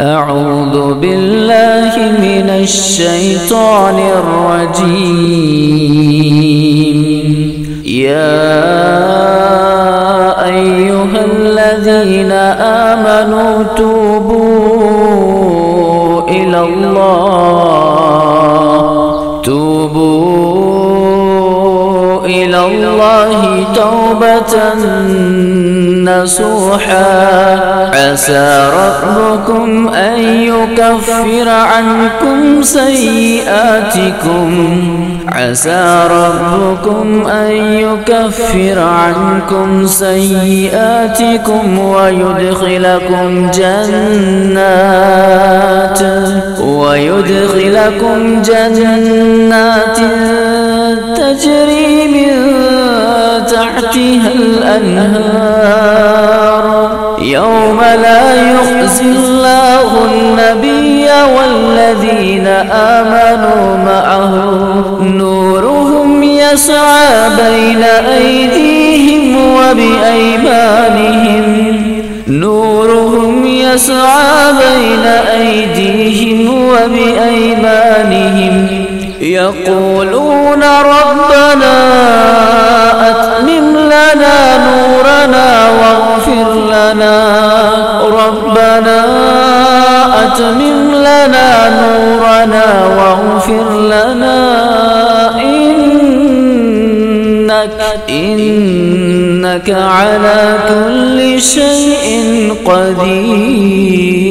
أعوذ بالله من الشيطان الرجيم. يا أيها الذين آمنوا توبوا إلى الله توبة نصوحا عسى ربكم أن يكفر عنكم سيئاتكم ويدخلكم جنات تجري من تحتها الأنهار يوم لا يخزي الله النبي والذين آمنوا معه نورهم يسعى بين أيديهم وبأيمانهم يقولون ربنا أتمم لنا نورنا واغفر لنا إنك على كل شيء قدير.